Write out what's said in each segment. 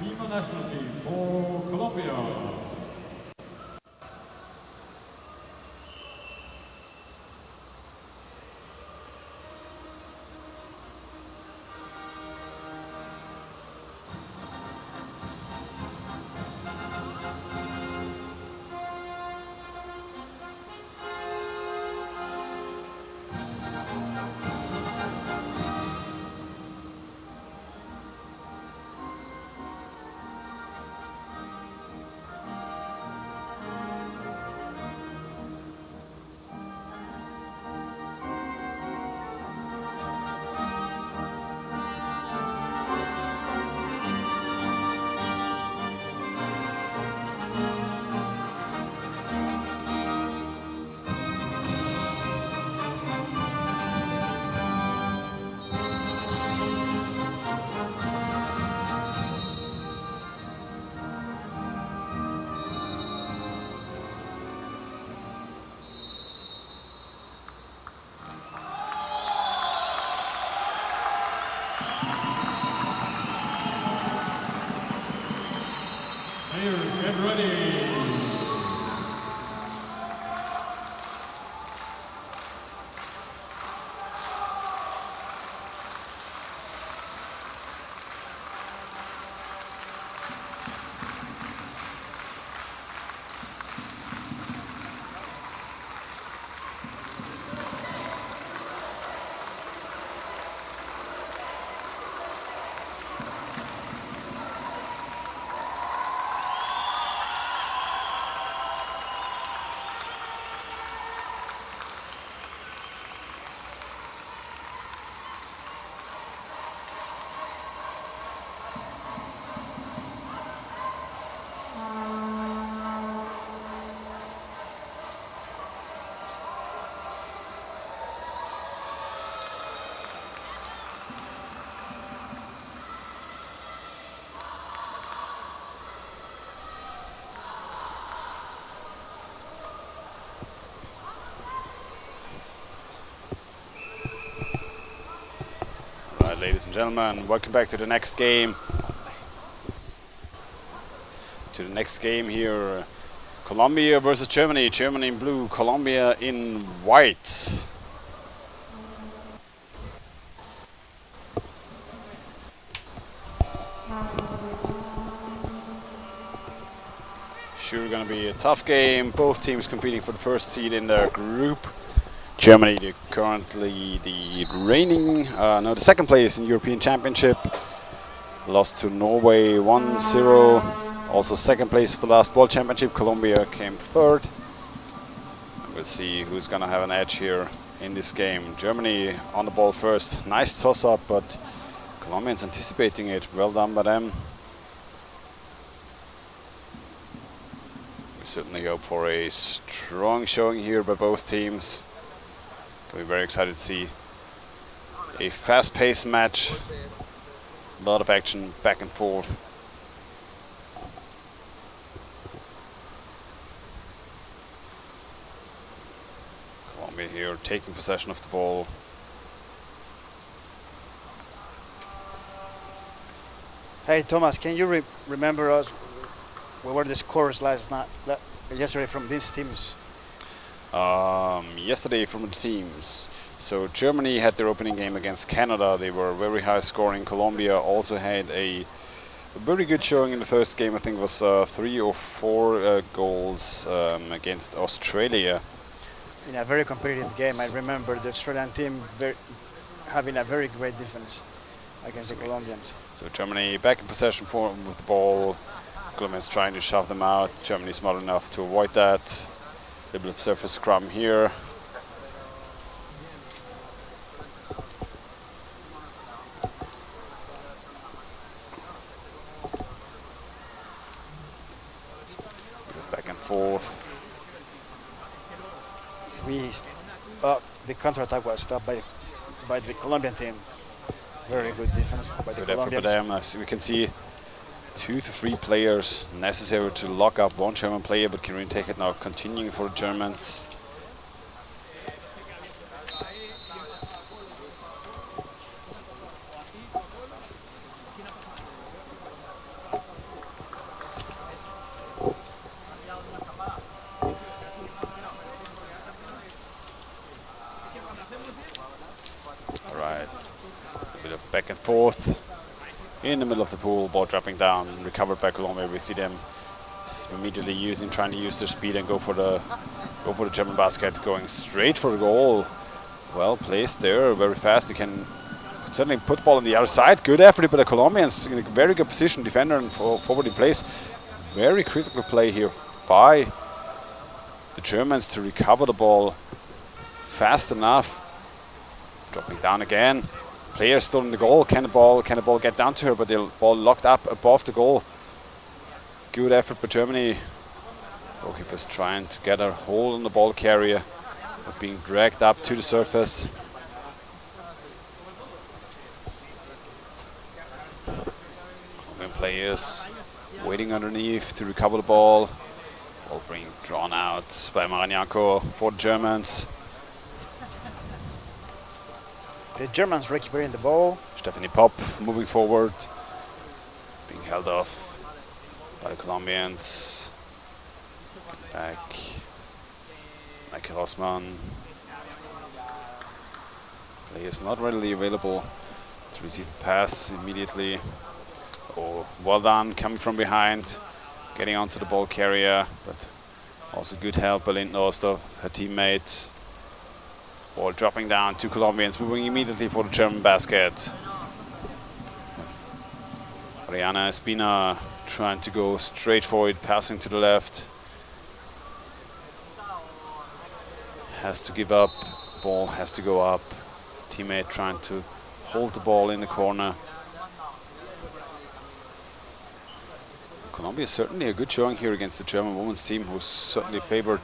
FEMA national team for Colombia. Players, get ready. Ladies and gentlemen, welcome back to the next game. Here, Colombia versus Germany. Germany in blue, Colombia in white. Sure, gonna be a tough game. Both teams competing for the first seed in their group. Germany, currently the reigning, the second place in European Championship. Lost to Norway 1-0. Also second place for the last World Championship. Colombia came third. We'll see who's gonna have an edge here in this game. Germany on the ball first. Nice toss-up, but Colombians anticipating it. Well done by them. We certainly hope for a strong showing here by both teams. We're very excited to see a fast-paced match. A lot of action back and forth. Colombia here taking possession of the ball. Hey Thomas, can you remember us? What were the scores yesterday from these teams? Yesterday from the teams. So Germany had their opening game against Canada. They were very high scoring. Colombia also had a very good showing in the first game. I think it was 3 or 4 goals against Australia. In a very competitive game. I remember the Australian team having a very great defense against the Colombians. So Germany back in possession with the ball. Colombians trying to shove them out. Germany smart enough to avoid that. A little bit of surface scrum here. Back and forth. The counter-attack was stopped by the Colombian team. Very good defense by the Colombians. For them. As we can see 2 to 3 players necessary to lock up one German player, but can really take it now, continuing for the Germans. All right, a bit of back and forth in the middle of the pool. Ball dropping down, recovered by Colombia. We see them immediately trying to use their speed and go for the German basket, going straight for the goal. Well placed there, very fast. They can certainly put the ball on the other side. Good effort by the Colombians in a very good position, defender and forward in place. Very critical play here by the Germans to recover the ball fast enough. Dropping down again. Player still in the goal. Can the ball get down to her? But the ball locked up above the goal. Good effort by Germany. Goalkeepers trying to get a hold on the ball carrier, but being dragged up to the surface. Colombian players waiting underneath to recover the ball. Ball being drawn out by Maragnaco for the Germans. The Germans recuperating the ball. Stephanie Pop moving forward, being held off by the Colombians. Back, Mike Rossmann. Players not readily available to receive a pass immediately. Oh, well done, coming from behind, getting onto the ball carrier, but also good help by Lindnorst, her teammate. Ball dropping down, two Colombians moving immediately for the German basket. Mariana Espina trying to go straight forward, passing to the left. Has to give up, ball has to go up. Teammate trying to hold the ball in the corner. Colombia certainly a good showing here against the German women's team, who's certainly favored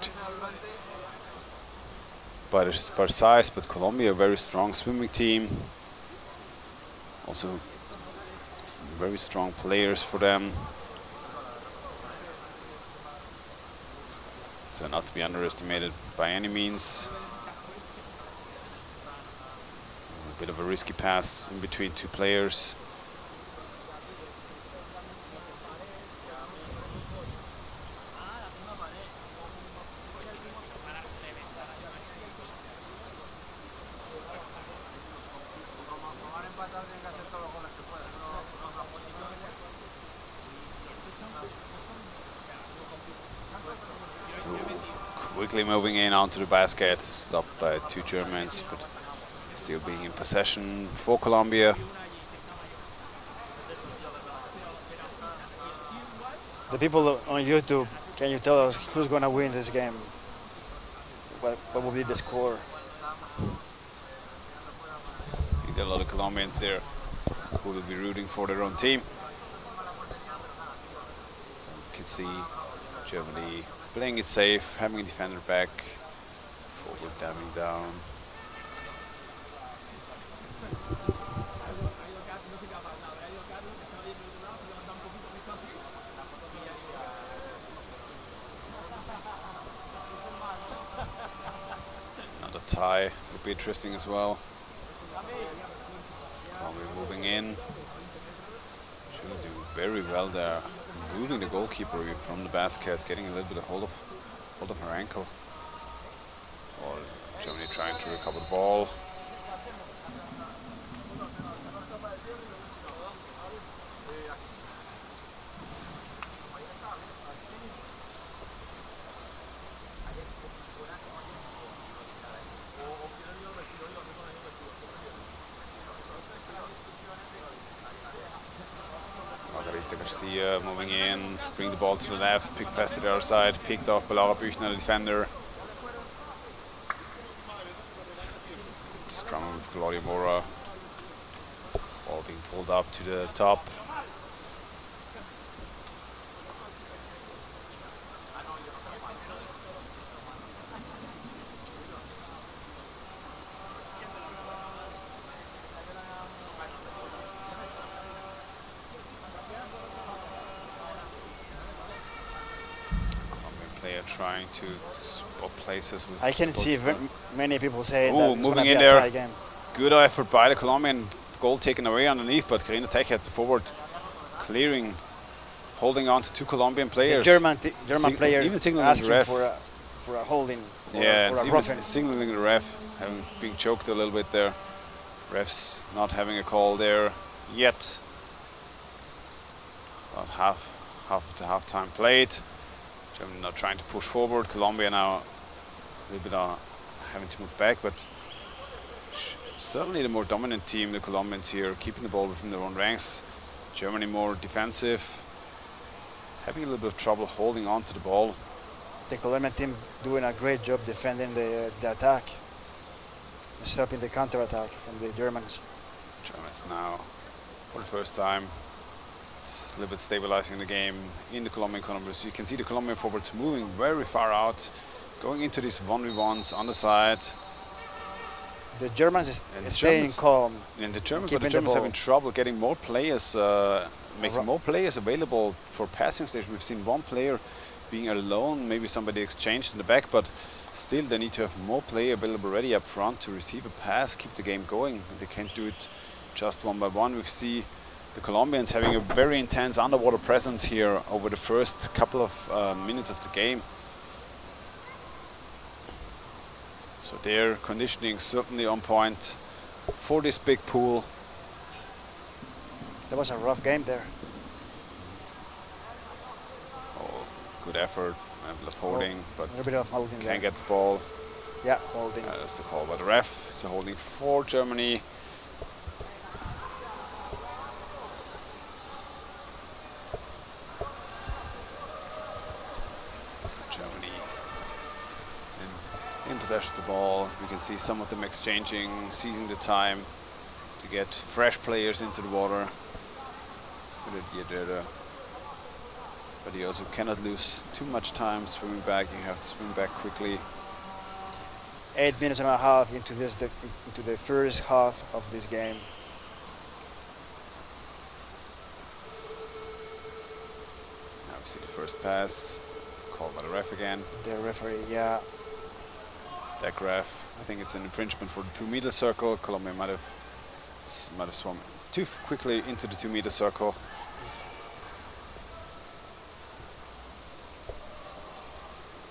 by size, but Colombia a very strong swimming team. Also very strong players for them. So not to be underestimated by any means. A bit of a risky pass in between two players. Quickly moving in onto the basket, stopped by two Germans, but still being in possession for Colombia. The people on YouTube, can you tell us who's going to win this game? What will be the score? I think there are a lot of Colombians there who will be rooting for their own team. You can see Germany playing it safe, having a defender back, forward damming down. Another tie would be interesting as well. Colombia moving in. Should do very well there. Moving the goalkeeper from the basket, getting a little bit of hold of her ankle. Or Germany trying to recover the ball. Garcia moving in, bring the ball to the left, pick pass to the other side, picked off by Laura Büchner, the defender. Scrum with Claudia Mora. Ball being pulled up to the top. Trying to spot places with. I can see many people saying that it's moving in there. Again. Good effort by the Colombian. Goal taken away underneath, but Karina Tech had the forward clearing, holding on to two Colombian players. The German player even signaling asking the ref. for for a holding Yeah, or it's a even roughing. signaling the ref, having being choked a little bit there. Refs not having a call there yet. About half of the half-time played. Germany now trying to push forward. Colombia now a little bit having to move back, but certainly the more dominant team, the Colombians here, keeping the ball within their own ranks. Germany more defensive, having a little bit of trouble holding on to the ball. The Colombian team doing a great job defending the attack, and stopping the counter-attack from the Germans. Germans now, for the first time, a little bit stabilizing the game in the Colombian corner. So you can see the Colombian forwards moving very far out, going into these 1v1s on the side. The Germans And the staying Germans- calm. And the Germans, keeping but the the Germans ball. having trouble getting more players, making more players available for passing station. We've seen one player being alone, maybe somebody exchanged in the back, but still they need to have more player available ready up front to receive a pass, keep the game going. They can't do it just one by one. We see the Colombians having a very intense underwater presence here over the first couple of minutes of the game. So their conditioning certainly on point for this big pool. That was a rough game there. Oh, good effort, a bit of holding, but A little bit of holding there. can't get the ball. Yeah, holding. That's the call by the ref. It's a holding for Germany. Germany in possession of the ball. We can see some of them exchanging, seizing the time to get fresh players into the water. Good idea there. But you also cannot lose too much time swimming back. You have to swim back quickly. 8 minutes and a half into the first half of this game. Now we see the first pass, called by the ref again. The referee, yeah. That ref, I think it's an infringement for the 2 meter circle. Colombia might have swum too quickly into the 2 meter circle.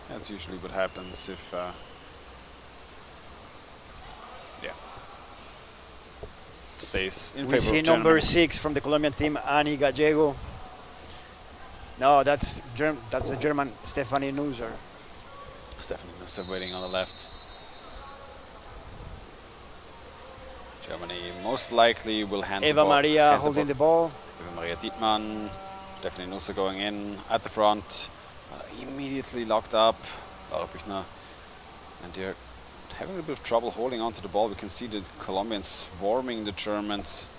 That's usually what happens if, stays in We favor see of number Germany. 6 from the Colombian team, Ani Gallego. No, that's the German Stephanie Neuser. Stephanie Nusser waiting on the left. Germany most likely will hand the Eva ball. Maria hand holding the ball. ball. Eva Maria Dietmann, Stephanie Nusser going in at the front. Immediately locked up. Laura Büchner. And they're having a bit of trouble holding on to the ball. We can see the Colombians swarming the Germans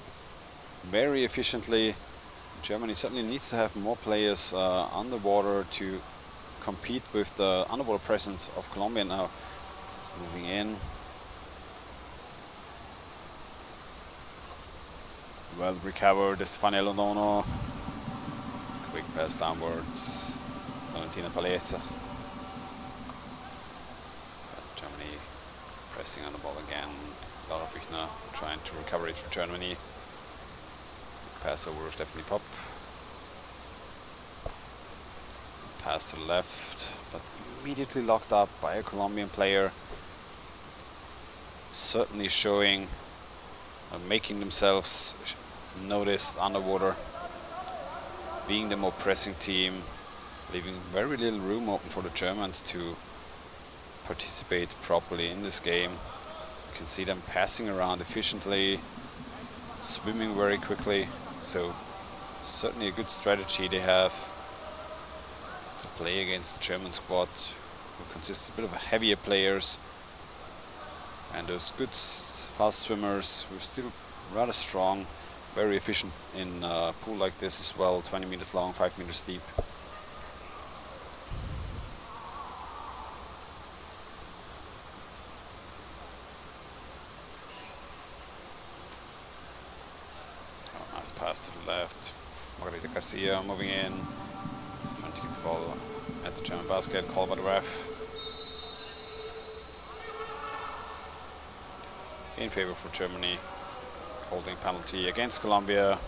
very efficiently. Germany certainly needs to have more players underwater to compete with the underwater presence of Colombia now. Moving in. Well recovered, Estefania Londono. Quick pass downwards. Valentina Palesa. Germany pressing on the ball again. Laura Büchner trying to recover it for Germany. Pass over Stephanie Popp. Pass to the left, but immediately locked up by a Colombian player. Certainly showing, making themselves noticed underwater, being the more pressing team, leaving very little room open for the Germans to participate properly in this game. You can see them passing around efficiently, swimming very quickly. So certainly a good strategy they have to play against the German squad, who consists a bit of heavier players and those good fast swimmers who are still rather strong, very efficient in a pool like this as well, 20 meters long, 5 meters deep. Nice pass to the left. Margarita Garcia moving in, trying to keep the ball at the German basket, called by the ref. In favor for Germany, holding penalty against Colombia.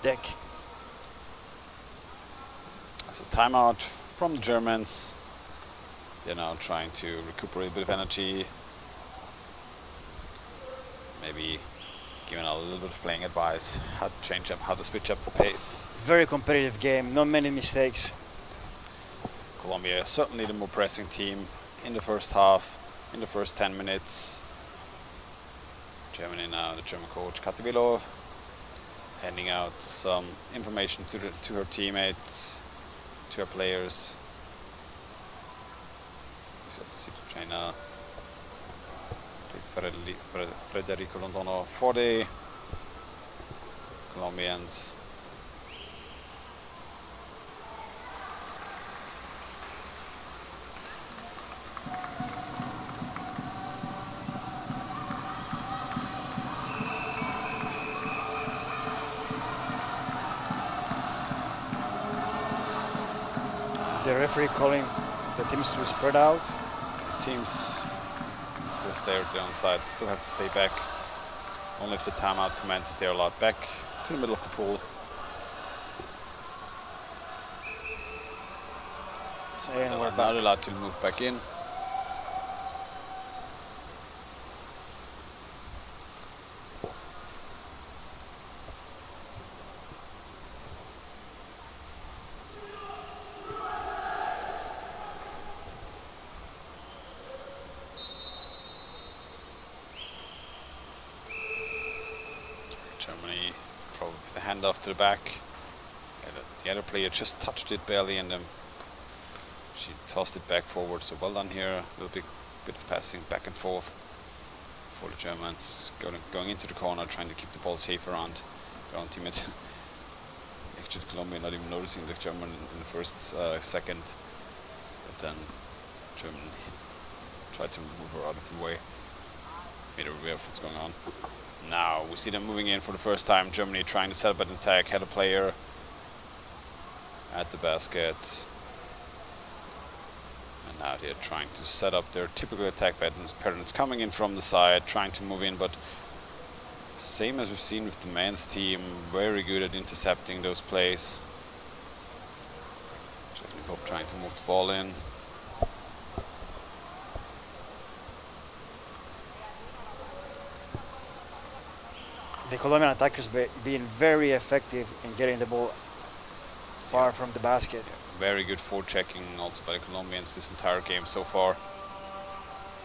deck. As a timeout from the Germans. They're now trying to recuperate a bit of energy. Maybe giving a little bit of playing advice, how to change up, how to switch up the pace. Very competitive game, not many mistakes. Colombia certainly the more pressing team in the first half, in the first 10 minutes. Germany now, the German coach Kativilo, handing out some information to her teammates, to her players. China, Federico Londono for the Colombians. The referee calling the teams to spread out. Teams still stay at their own sides, still have to stay back. Only if the timeout commences, they're allowed back to the middle of the pool. So, and we're Not back. allowed to move back in. Germany probably with the hand off to the back. The other player just touched it barely and she tossed it back forward, so well done here. A little bit of passing back and forth for the Germans, going into the corner, trying to keep the ball safe around their own teammates. Actually, Colombia not even noticing the German in the first second, but then German tried to move her out of the way, made her aware of what's going on. Now we see them moving in for the first time. Germany trying to set up an attack, had a player at the basket. And now they're trying to set up their typical attack patterns, coming in from the side, trying to move in, but same as we've seen with the men's team, very good at intercepting those plays. Pop trying to move the ball in. The Colombian attackers being very effective in getting the ball far from the basket. Very good forechecking also by the Colombians this entire game so far.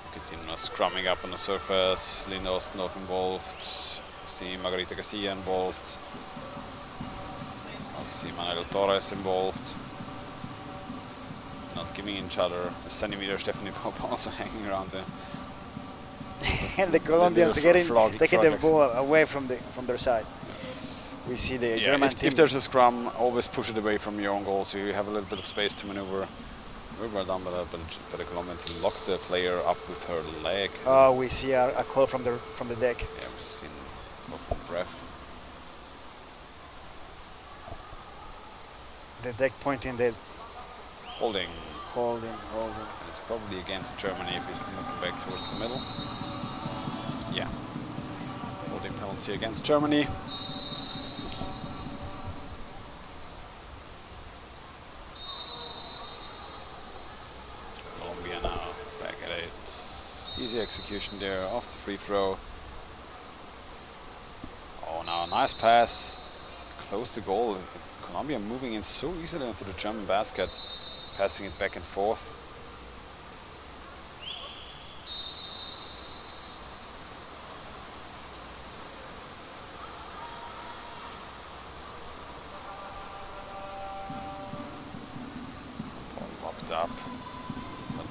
You can see them scrumming up on the surface. Linda Ostendorf involved. See Margarita Garcia involved. Also see Manuel Torres involved. Not giving each other a centimeter. Stephanie Pop also hanging around there. And the Colombians taking the frog ball away from their side. We see the German team. If there's a scrum, always push it away from your own goal, so you have a little bit of space to maneuver. Very well done by the Colombian to lock the player up with her leg. Oh, we see a call from the deck. Yeah, we've seen from ref. The deck pointing the Holding. holding. And it's probably against Germany if he's moving back towards the middle. Yeah. Holding penalty against Germany. Colombia now back at it. Easy execution there off the free throw. Oh, now a nice pass. Close the goal. Colombia moving in so easily into the German basket. Passing it back and forth. Ball locked up. But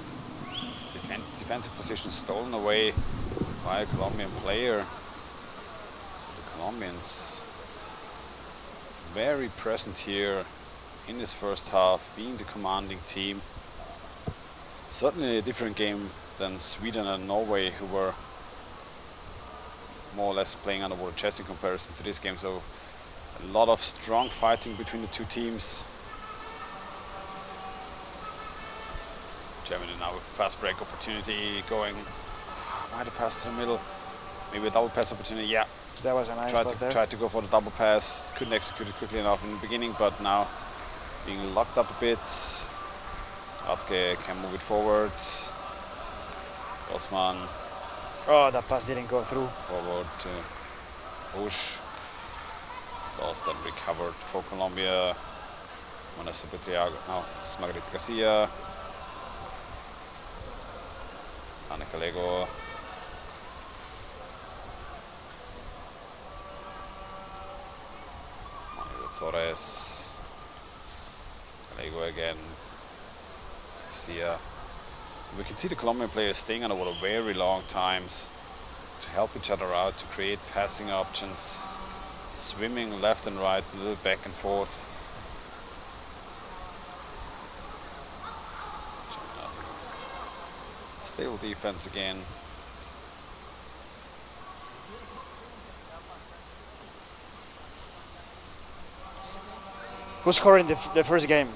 defensive position stolen away by a Colombian player. So the Colombians very present here in this first half, being the commanding team. Certainly a different game than Sweden and Norway, who were more or less playing underwater chess in comparison to this game. So a lot of strong fighting between the two teams. Germany now with a fast break opportunity going. Might have passed to the middle. Maybe a double pass opportunity. Yeah. That was a nice pass there. Tried to go for the double pass, couldn't execute it quickly enough in the beginning, but now being locked up a bit. Atke can move it forward. Osman Oh, that pass didn't go through. forward to Bush. Lost and recovered for Colombia. Vanessa Petriago. No, it's Margarita Garcia. Annika Lego. Manuel Torres. Lego again. Garcia. We can see the Colombian players staying on over very long times to help each other out, to create passing options, swimming left and right, a little back and forth. Stable defense again. Who scored in the first game?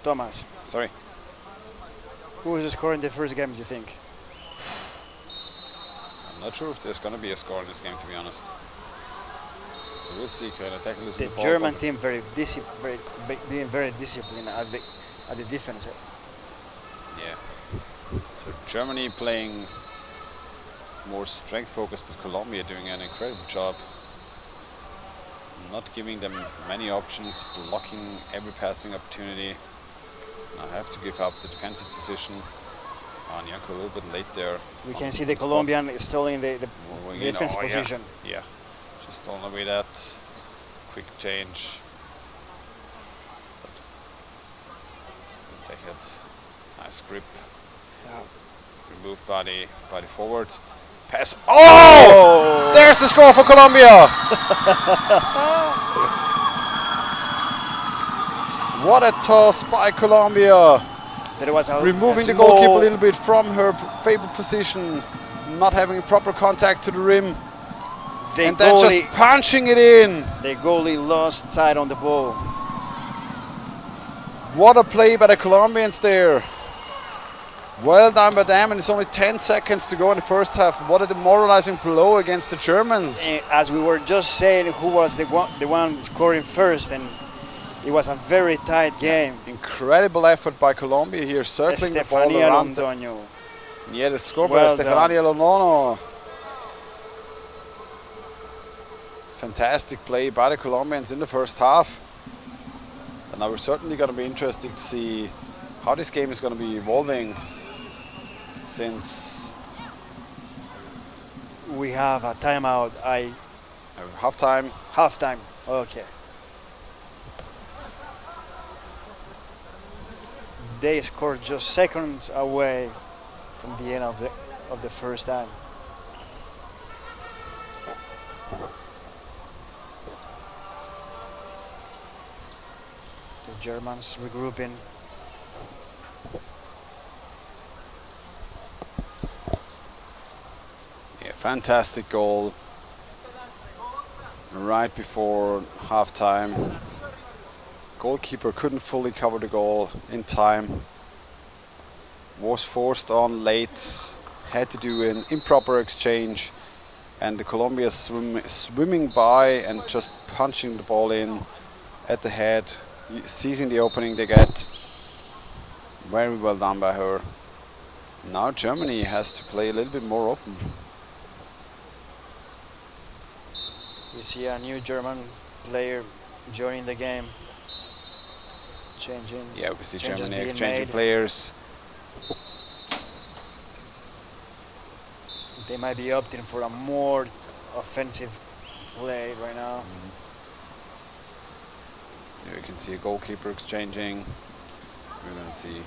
Thomas. Sorry. Who is scoring the first game, do you think? I'm not sure if there's going to be a score in this game, to be honest. We'll see. Can attack a little The ball, German but team being very disciplined at the defense. yeah. So Germany playing more strength focused, but Colombia doing an incredible job. Not giving them many options, blocking every passing opportunity. I have to give up the defensive position. Anyanko a little bit late there. We can see the Colombian is still in the Moving in. defense Oh, yeah. position. Yeah, just on the way that quick change. But take it. Nice grip. Yeah. Remove body forward. Pass. Oh! There's the score for Colombia! What a toss by Colombia! There was a Removing the small- goalkeeper a little bit from her favorite position, not having proper contact to the rim, The and then just punching it in. the goalie lost sight on the ball. What a play by the Colombians there. Well done by them, and it's only 10 seconds to go in the first half. What a demoralizing blow against the Germans. As we were just saying, who was the one scoring first, and it was a very tight game. Incredible effort by Colombia here, circling the ball Estefania around. Londoño. Yeah, the score by Well Estefania Londoño. Fantastic play by the Colombians in the first half. And now we're certainly going to be interested to see how this game is going to be evolving, since We have a timeout. halftime. Halftime. Okay. They scored just seconds away from the end of the first time. The Germans regrouping. Yeah, fantastic goal right before halftime. Goalkeeper couldn't fully cover the goal in time. Was forced on late. Had to do an improper exchange, and the Colombia swimming by and just punching the ball in at the head, seizing the opening they get. Very well done by her. Now Germany has to play a little bit more open. We see a new German player joining the game. Changing. Yeah, we see changes Germany being exchanging made. players. They might be opting for a more offensive play right now. Here you can see a goalkeeper exchanging. We're going to see.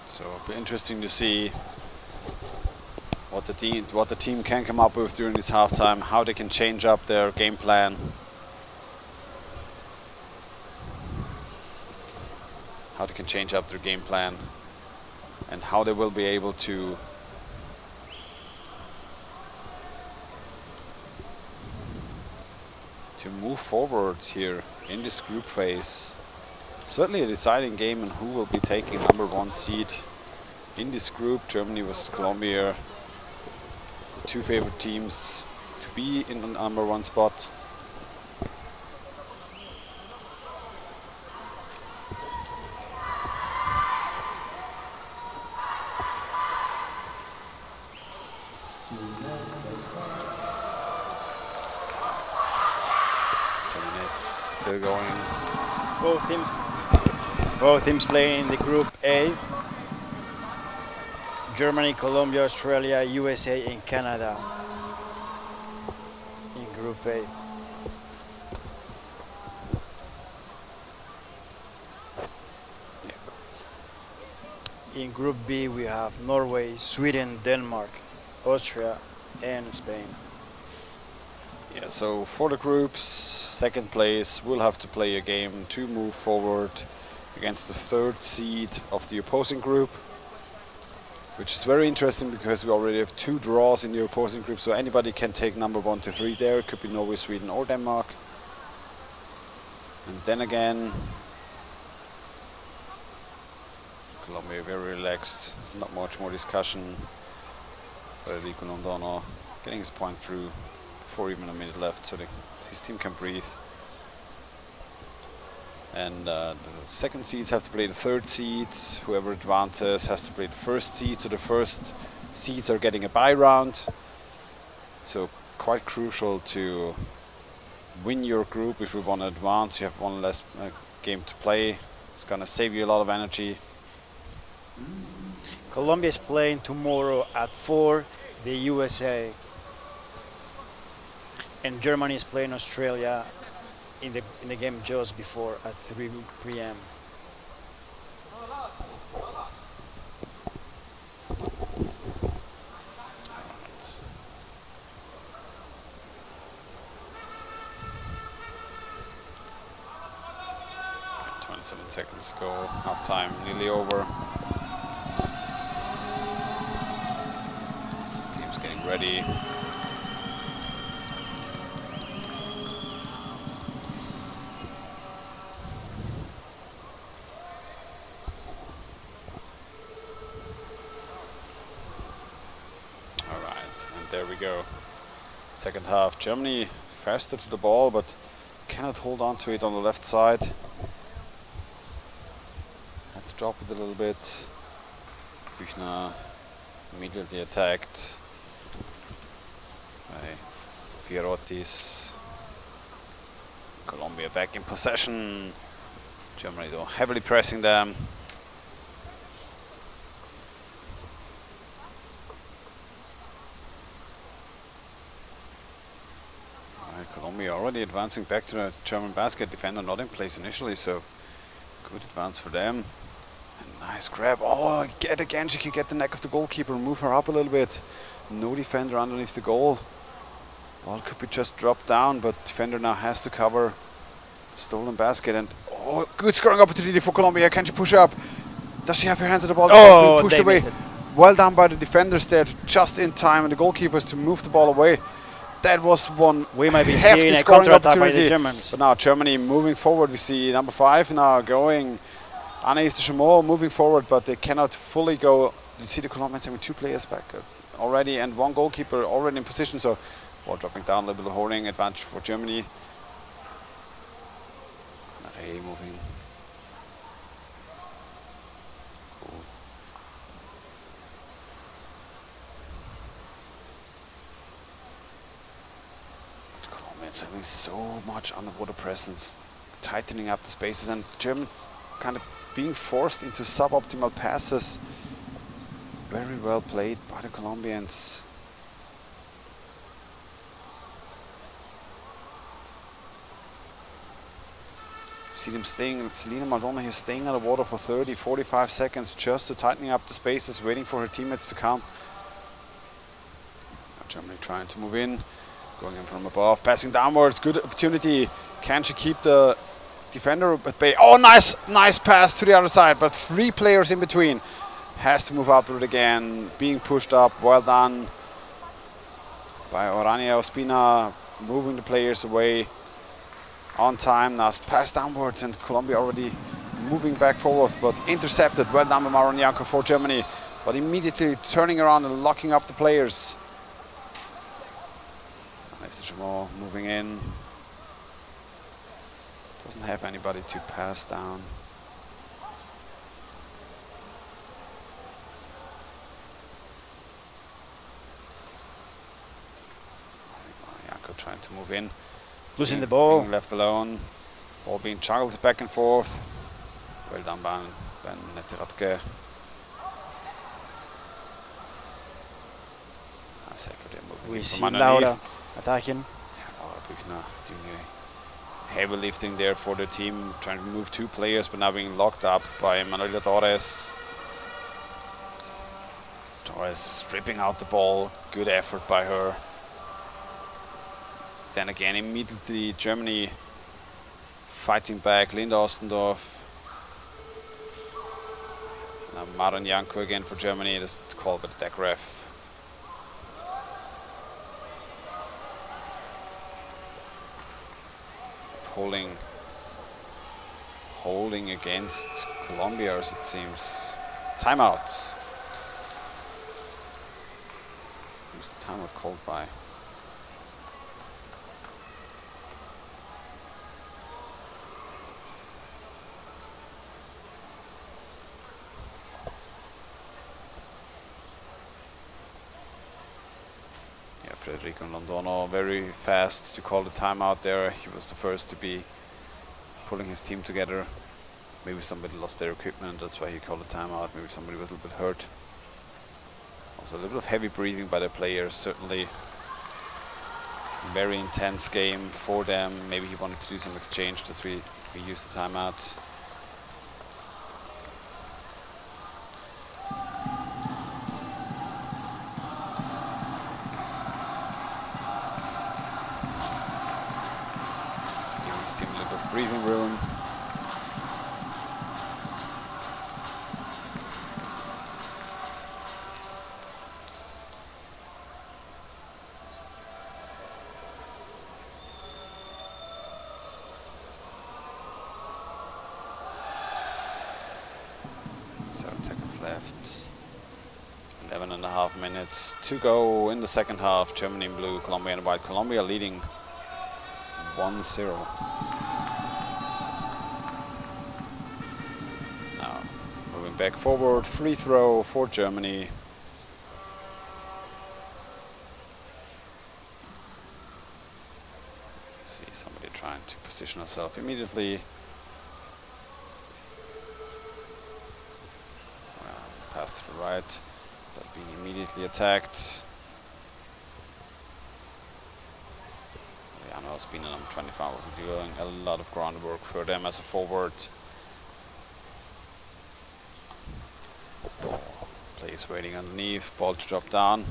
So it'll be interesting to see what the team can come up with during this halftime, how they can change up their game plan. How they can change up their game plan, and how they will be able to move forward here in this group phase. Certainly a deciding game on who will be taking #1 seed in this group. Germany versus Colombia, the two favorite teams to be in the #1 spot. Still going. Both teams play in the Group A. Germany, Colombia, Australia, USA, and Canada in Group A. In Group B, we have Norway, Sweden, Denmark, Austria, and Spain. Yeah, so for the groups, second place will have to play a game to move forward against the third seed of the opposing group, which is very interesting because we already have 2 draws in the opposing group, so anybody can take #1 to 3 there. It could be Norway, Sweden, or Denmark. And then again, Colombia very relaxed, not much more discussion. Federico Londono getting his point through before even a minute left, so his team can breathe. And the second seeds have to play the third seeds. Whoever advances has to play the first seed, so the first seeds are getting a bye round. So quite crucial to win your group if you want to advance. You have one less game to play. It's gonna save you a lot of energy. Colombia is playing tomorrow at 4, the USA. And Germany is playing Australia in the game just before at 3 p.m. Right, 27 seconds go, half time nearly over. Team's getting ready. There we go. Second half, Germany faster to the ball, but cannot hold on to it on the left side. Had to drop it a little bit. Büchner immediately attacked by Sofia Rotis. Colombia back in possession. Germany though heavily pressing them. Colombia already advancing back to the German basket. Defender not in place initially, so good advance for them. And nice grab. Oh, get again. She can get the neck of the goalkeeper, move her up a little bit. No defender underneath the goal. Ball could be just dropped down, but defender now has to cover the stolen basket. And oh, good scoring opportunity for Colombia. Can she push up? Does she have her hands at the ball? Oh, pushed away. Well done by the defenders there, just in time, and the goalkeepers to move the ball away. That was one we might be hefty seeing a scoring counter-attack by the opportunity. Germans. But now Germany moving forward. We see #5 now going. Anaïs de Chamot moving forward, but they cannot fully go. You see the Colombians having 2 players back already and 1 goalkeeper already in position. So ball dropping down, a little bit of holding advantage for Germany. Hey, moving. Having so much underwater presence, tightening up the spaces, and Germans kind of being forced into suboptimal passes. Very well played by the Colombians. See them staying, Selena Maldonado here staying underwater for 30, 45 seconds just to tightening up the spaces, waiting for her teammates to come. Now Germany trying to move in. Going in from above, passing downwards, good opportunity. Can she keep the defender at bay? Oh, nice pass to the other side, but 3 players in between. Has to move outward again, being pushed up, well done by Orania Ospina, moving the players away on time. Now pass downwards, and Colombia already moving back forward, but intercepted. Well done by Maron Janko for Germany, but immediately turning around and locking up the players. Nice Jamal moving in. Doesn't have anybody to pass down. Janko trying to move in. Losing the ball. Being left alone. Ball being juggled back and forth. Well done by Ben Netteratke. We see Laura attacking. Yeah, Laura Büchner doing a heavy lifting there for the team, trying to move two players, but now being locked up by Manuela Torres. Torres stripping out the ball. Good effort by her. Then again, immediately Germany fighting back. Linda Ostendorf. Now Maron Janko again for Germany. That's called by the deck ref. Holding against Colombia, as it seems. Timeouts. Who's the timeout called by? Federico Londono very fast to call the timeout there. He was the first to be pulling his team together. Maybe somebody lost their equipment, that's why he called the timeout. Maybe somebody was a little bit hurt. Also a little bit of heavy breathing by the players, certainly. Very intense game for them. Maybe he wanted to do some exchange, that's why we used the timeout. Breathing room. Seconds left. 11.5 minutes to go in the second half. Germany in blue, Colombia in white. Colombia leading 1-0. Back forward, free throw for Germany. See somebody trying to position herself immediately. Pass to the right, but being immediately attacked. Jana Ospina, number 25, was doing a lot of groundwork for them as a forward. Players waiting underneath, ball to drop down.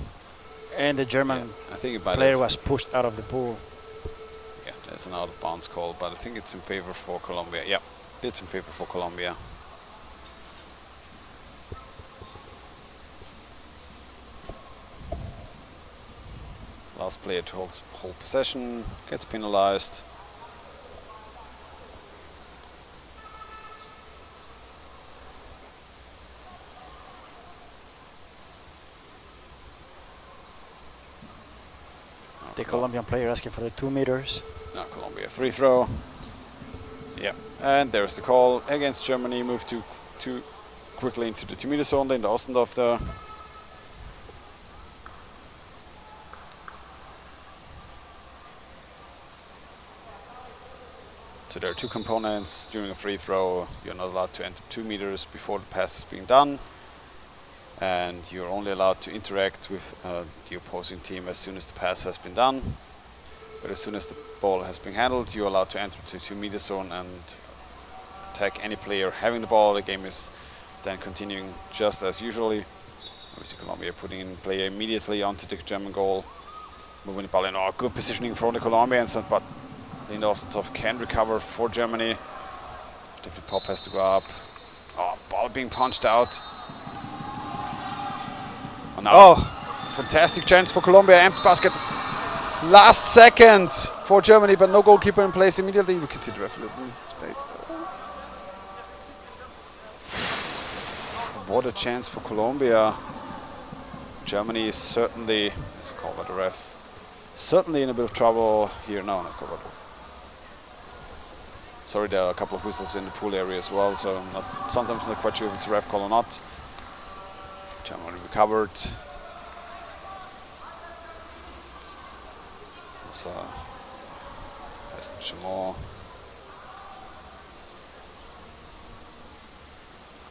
And the German player was pushed out of the pool. Yeah, there's an out of bounds call, but I think it's in favor for Colombia. Yeah, it's in favor for Colombia. Last player to hold possession gets penalized. The Colombian player asking for the 2 meters. Now Colombia free throw. Yeah, and there's the call against Germany. Move too quickly into the 2 meter zone in the Ostendorf there. So there are two components. During a free throw, you're not allowed to enter 2 meters before the pass is being done. And you're only allowed to interact with the opposing team as soon as the pass has been done. But as soon as the ball has been handled, you're allowed to enter the 2 meter zone and attack any player having the ball. The game is then continuing just as usually. We see Colombia putting in player immediately onto the German goal. Moving the ball in. Oh, good positioning from the Colombians, but Linda Ostendorf can recover for Germany. David Pop has to go up. Oh, ball being punched out. Now, fantastic chance for Colombia, empty basket. Last second for Germany, but no goalkeeper in place immediately. We can see the ref a little bit space. what a chance for Colombia. Germany is certainly, there's a call by the ref, certainly in a bit of trouble here. No, not call by the ref. Sorry, there are a couple of whistles in the pool area as well, so I'm sometimes not quite sure if it's a ref call or not. Germany recovered. So, Chamon.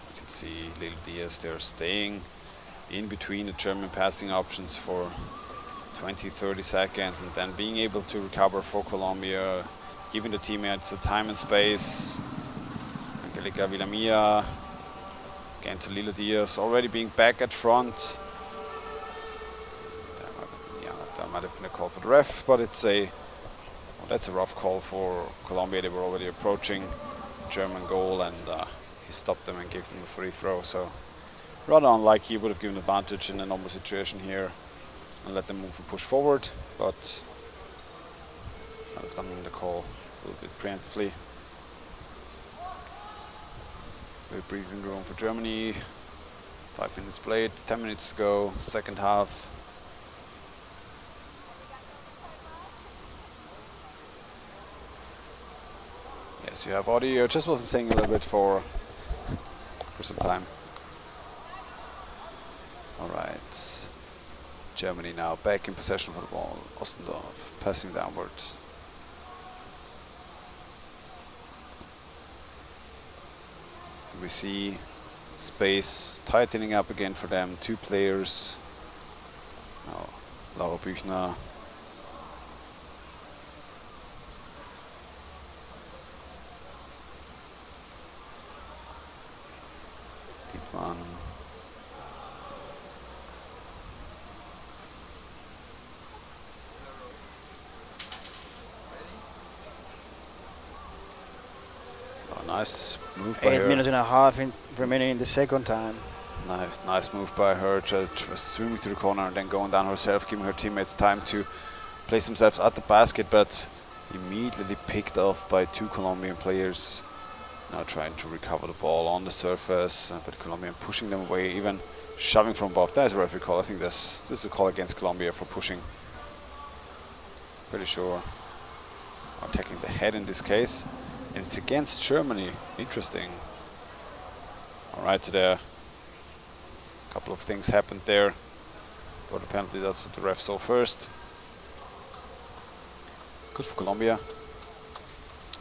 You can see Lil Diaz there staying in between the German passing options for 20-30 seconds and then being able to recover for Colombia, giving the teammates the time and space. Angelica Villamilla again to Lila Diaz, already being back at front. That might have been a call for the ref, but it's well, that's a rough call for Colombia. They were already approaching German goal and he stopped them and gave them a free throw. So rather unlikely he would have given advantage in a normal situation here and let them move and push forward, but might have done the call a little bit preemptively. Very breathing room for Germany. 5 minutes played, 10 minutes to go, second half. Yes, you have audio. Just wasn't saying a little bit for some time. All right. Germany now back in possession for the ball. Ostendorf passing downwards. We see space tightening up again for them. 2 players. Now, Laura Büchner. Dietmann. Oh, nice move by her. 8 minutes and a half remaining in the second time. Nice move by her, just swimming to the corner and then going down herself, giving her teammates time to place themselves at the basket, but immediately picked off by 2 Colombian players. Now trying to recover the ball on the surface, but Colombia pushing them away, even shoving from above. That is a referee call. I think this is a call against Colombia for pushing. Pretty sure. Attacking the head in this case. And it's against Germany. Interesting. All right, there. A couple of things happened there. But the penalty, that's what the ref saw first. Good for Colombia.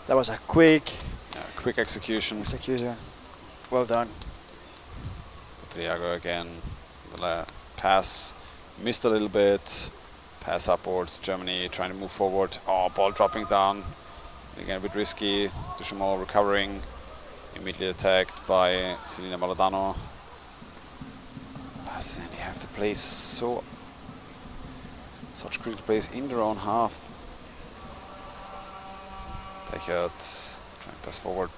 That was a quick quick execution. Well done. Triago again. The pass missed a little bit. Pass upwards. Germany trying to move forward. Oh, ball dropping down. Again, a bit risky. Duchamel recovering. Immediately attacked by Selena Maladano. And they have to play such critical plays in their own half. Teichert trying to pass forward.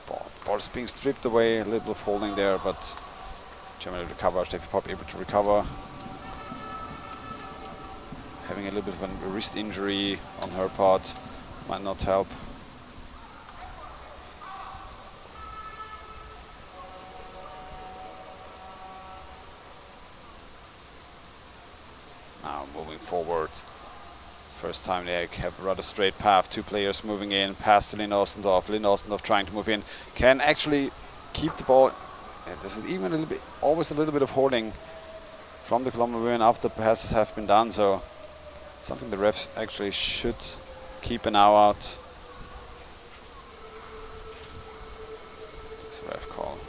Ball is being stripped away. A little bit of holding there, but Germany recovers. Steffi Popp able to recover. Having a little bit of a wrist injury on her part might not help. Now moving forward. First time they have a rather straight path. 2 players moving in, pass to Lynn Ostendorf. Lynn Ostendorf trying to move in. Can actually keep the ball. There's even a little bit, always a little bit of holding from the Colombian women after passes have been done. So something the refs actually should keep an eye out. It's a ref call.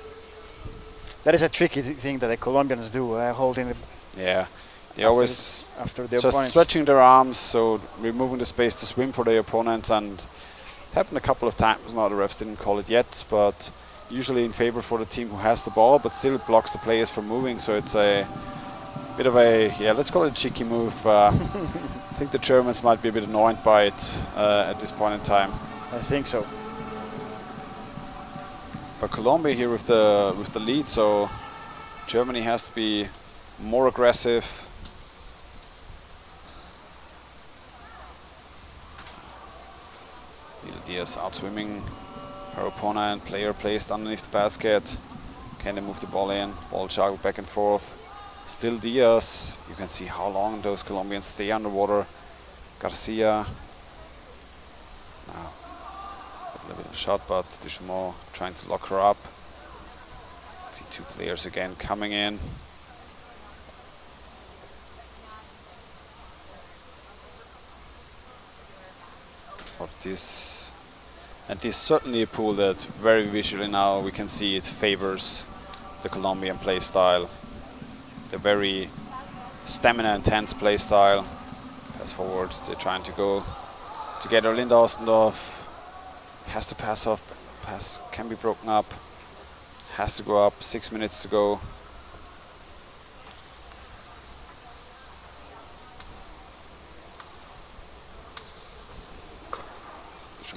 That is a tricky thing that the Colombians do, holding the Yeah. They always after the just opponents. stretching their arms, so removing the space to swim for their opponents, and it happened a couple of times. Now the refs didn't call it yet, but usually in favor for the team who has the ball, but still blocks the players from moving. So it's a bit of a, let's call it a cheeky move. I think the Germans might be a bit annoyed by it at this point in time. I think so. But Colombia here with the lead, so Germany has to be more aggressive. Diaz outswimming her opponent. Player placed underneath the basket. Can they move the ball in? Ball juggled back and forth. Still Diaz. You can see how long those Colombians stay underwater. Garcia. Now, a little bit of a shot, but Deschamps trying to lock her up. See two players again coming in. Ortiz. And this is certainly a pool that very visually now we can see it favors the Colombian play style. The very stamina intense play style. Pass forward, they're trying to go together. Linda Ostendorf has to pass off. Pass can be broken up. Has to go up, 6 minutes to go.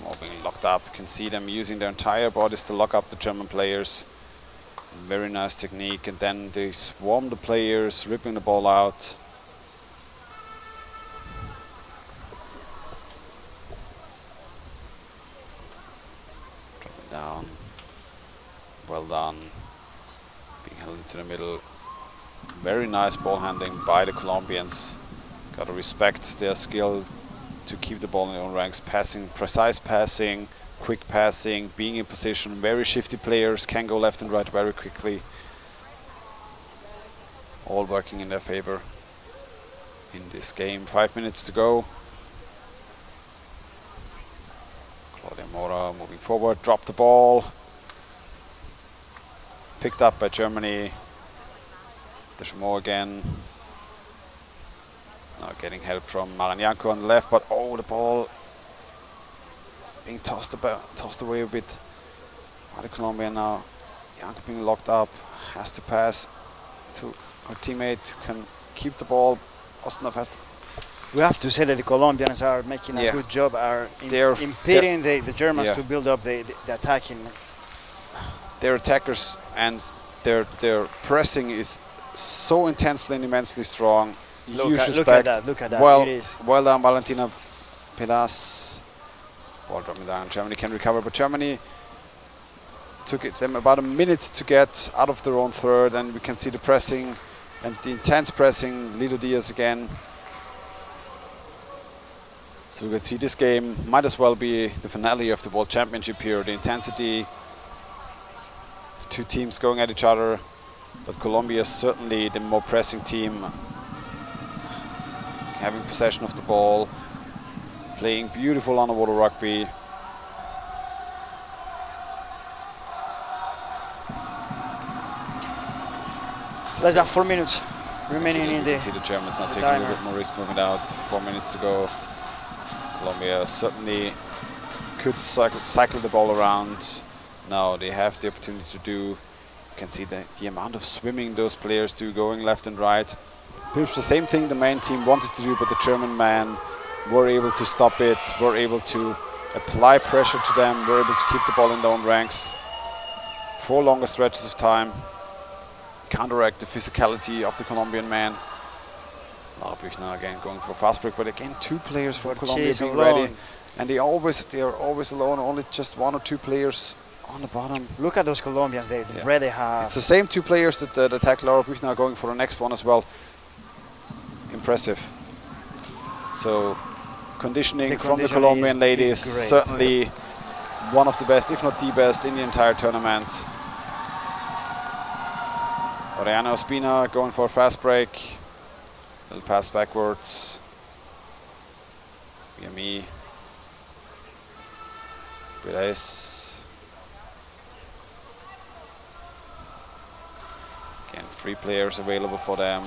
All being locked up. You can see them using their entire bodies to lock up the German players. Very nice technique, and then they swarm the players, ripping the ball out. Dropping down. Well done. Being held into the middle. Very nice ball handling by the Colombians. Gotta respect their skill to keep the ball in their own ranks, passing, precise passing, quick passing, being in position. Very shifty players, can go left and right very quickly. All working in their favor in this game. 5 minutes to go. Claudia Mora moving forward, drop the ball. Picked up by Germany. Deschamps again. Now getting help from Maranyanko on the left, but oh, the ball being tossed away a bit by the Colombian now. Yanko being locked up, has to pass to her teammate who can keep the ball. Ostendorf has to. We have to say that the Colombians are making a good job, are impeding the Germans to build up the attacking. Their attackers and their pressing is so intensely and immensely strong. Look at that. Well done, Valentina Pelas. Ball dropping down. Germany can recover, but Germany took them about a minute to get out of their own third, and we can see the pressing and the intense pressing. Lido Diaz again. So we can see this game might as well be the finale of the World Championship here. The intensity, two teams going at each other, but Colombia is certainly the more pressing team. Having possession of the ball, playing beautiful underwater rugby. Less than 4 minutes remaining in the. You can see the Germans now taking a little bit more risk moving out. 4 minutes to go. Colombia certainly could cycle the ball around. Now they have the opportunity to do. You can see the amount of swimming those players do, going left and right. Pretty much the same thing the main team wanted to do, but the German men were able to stop it, were able to apply pressure to them, were able to keep the ball in their own ranks for longer stretches of time, counteract the physicality of the Colombian man. Büchner again going for a fast break, but again 2 players for Colombia being ready, and they are always alone, only just 1 or 2 players on the bottom. Look at those Colombians, they really have. It's the same 2 players that attack Laura Büchner are going for the next one as well. Impressive. So conditioning from the Colombian ladies, certainly one of the best, if not the best, in the entire tournament. Oriana Ospina going for a fast break. Little pass backwards. Yami. Perez. Again, 3 players available for them.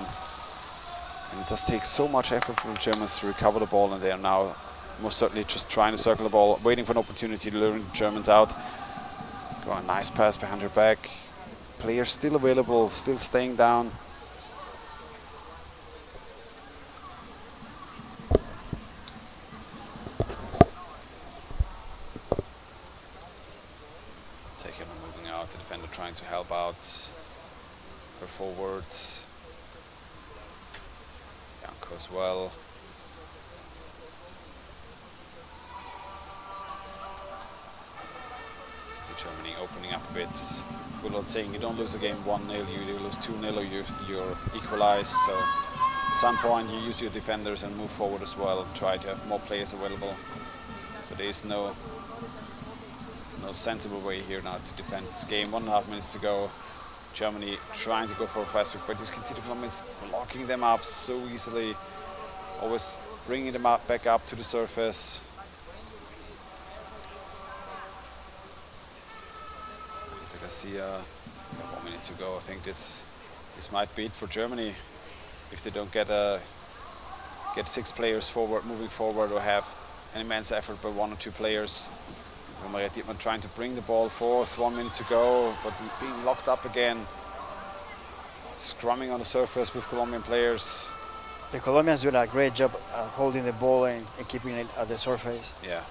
And it does take so much effort for the Germans to recover the ball, and they are now most certainly just trying to circle the ball, waiting for an opportunity to lure the Germans out. Go on, nice pass behind her back. Players still available, still staying down. Taking and moving out, the defender trying to help out her forwards. As well. Germany opening up a bit. We're not saying you don't lose a game 1-0, you lose 2-0 or you're equalized. So at some point you use your defenders and move forward as well. Try to have more players available. So there is no sensible way here now to defend this game. 1.5 minutes to go. Germany trying to go for a fast break, but you can see the Colombians blocking them up so easily. Always bringing them up, back up to the surface. I see 1 minute to go. I think this might be it for Germany if they don't get 6 players forward, moving forward, or have an immense effort by 1 or 2 players. Dietmann trying to bring the ball forth. 1 minute to go, but being locked up again. Scrumming on the surface with Colombian players. The Colombians doing a great job holding the ball and keeping it at the surface. Yeah.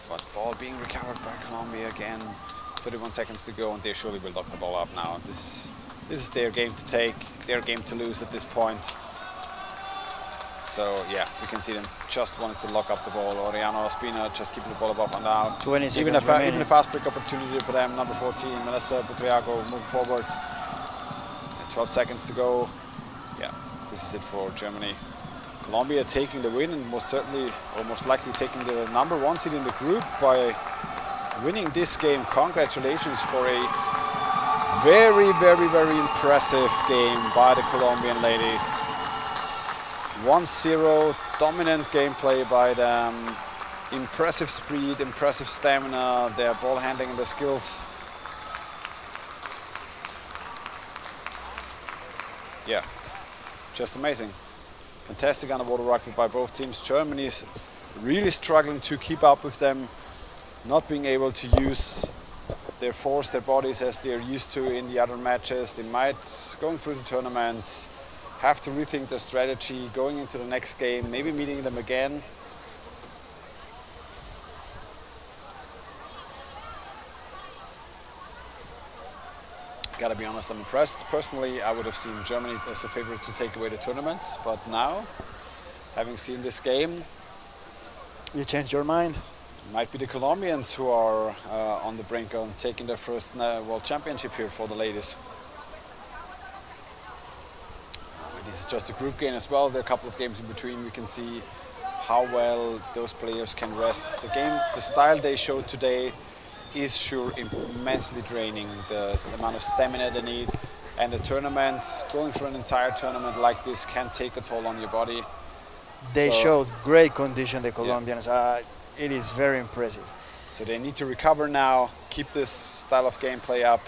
But ball being recovered by Colombia again. 31 seconds to go, and they surely will lock the ball up now. This is their game to take, their game to lose at this point. So yeah, you can see them just wanted to lock up the ball. Oriano Ospina just keeping the ball up and down. 20 seconds even a fast break opportunity for them. Number 14, Melissa Butriago, move forward. 12 seconds to go. Yeah, this is it for Germany. Colombia taking the win and most certainly, or most likely taking the number 1 seed in the group by winning this game. Congratulations for a very, very, very impressive game by the Colombian ladies. 1-0, dominant gameplay by them. Impressive speed, impressive stamina, their ball handling and their skills. Yeah, just amazing. Fantastic underwater rugby by both teams. Germany is really struggling to keep up with them, not being able to use their force, their bodies as they're used to in the other matches. They might, going through the tournament, have to rethink their strategy, going into the next game, maybe meeting them again. Gotta be honest, I'm impressed. Personally, I would have seen Germany as the favorite to take away the tournament, but now, having seen this game, you changed your mind? Might be the Colombians who are on the brink of taking their first World Championship here for the ladies. This is just a group game as well. There are a couple of games in between. We can see how well those players can rest. The style they showed today is sure immensely draining. The amount of stamina they need, and the tournament, going through an entire tournament like this can take a toll on your body. They showed great condition, the Colombians. Yeah. It is very impressive. So they need to recover now, keep this style of gameplay up.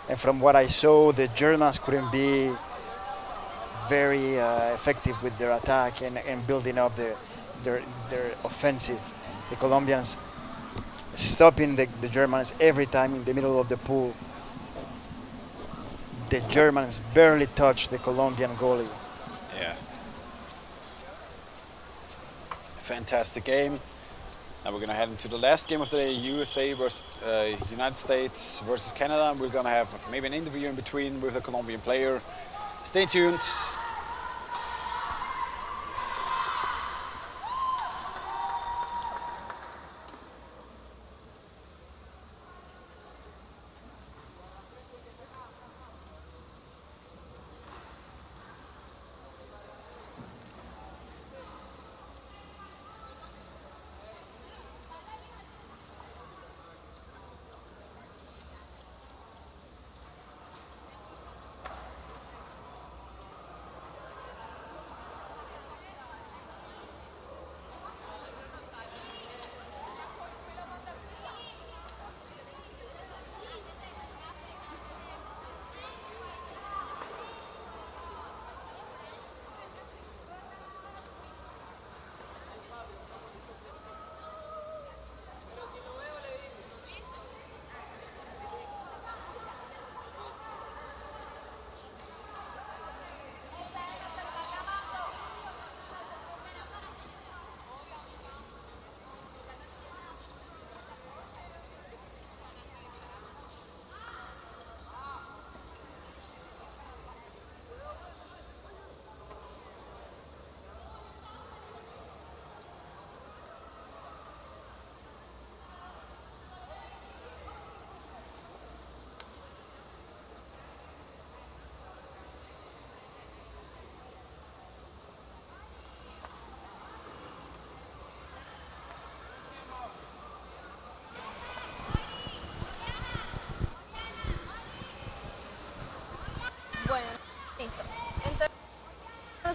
And from what I saw, the Germans couldn't be very effective with their attack and building up their offensive. The Colombians stopping the Germans every time in the middle of the pool. The Germans barely touched the Colombian goalie. Yeah. Fantastic game. Now we're going to head into the last game of the day, USA versus United States versus Canada. We're going to have maybe an interview in between with a Colombian player. Stay tuned.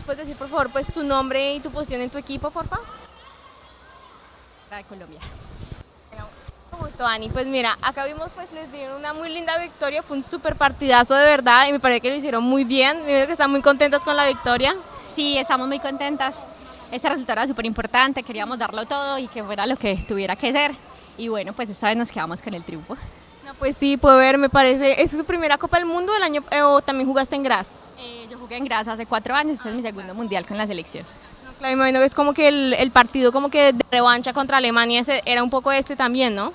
puedes decir, por favor, pues tu nombre y tu posición en tu equipo, por favor? La de Colombia. Mucho gusto, Ani. Pues mira, acá vimos, pues les dieron una muy linda victoria, fue un súper partidazo de verdad y me parece que lo hicieron muy bien. Me veo que están muy contentas con la victoria. Sí, estamos muy contentas. Este resultado era súper importante, queríamos darlo todo y que fuera lo que tuviera que ser. Y bueno, pues esta vez nos quedamos con el triunfo. No, pues sí, puedo ver, me parece. ¿Es su primera Copa del Mundo del año o también jugaste en Graz? Yo jugué en Graz hace 4 años, este es mi segundo mundial con la selección. No, claro, me imagino que es como que el partido como que de revancha contra Alemania era un poco este también, ¿no?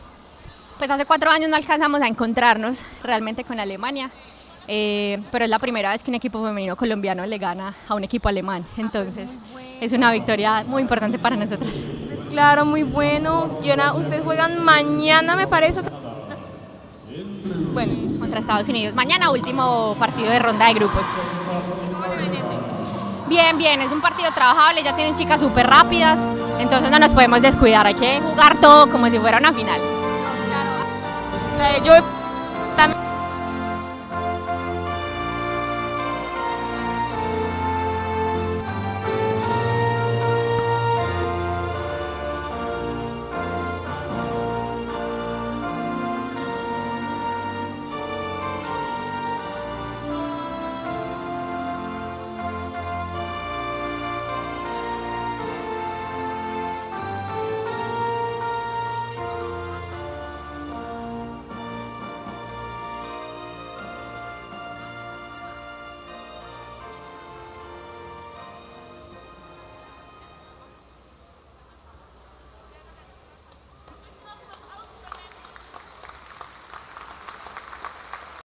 Pues hace 4 años no alcanzamos a encontrarnos realmente con Alemania, pero es la primera vez que un equipo femenino colombiano le gana a un equipo alemán, entonces es una victoria muy importante para nosotros. Pues claro, muy bueno. Y ahora ustedes juegan mañana, me parece. Bueno, Contra Estados Unidos. Mañana último partido de ronda de grupos. ¿y cómo le ven ese? Bien, bien, es un partido trabajable, ya tienen chicas súper rápidas, entonces no nos podemos descuidar, hay que jugar todo como si fuera una final. Yo también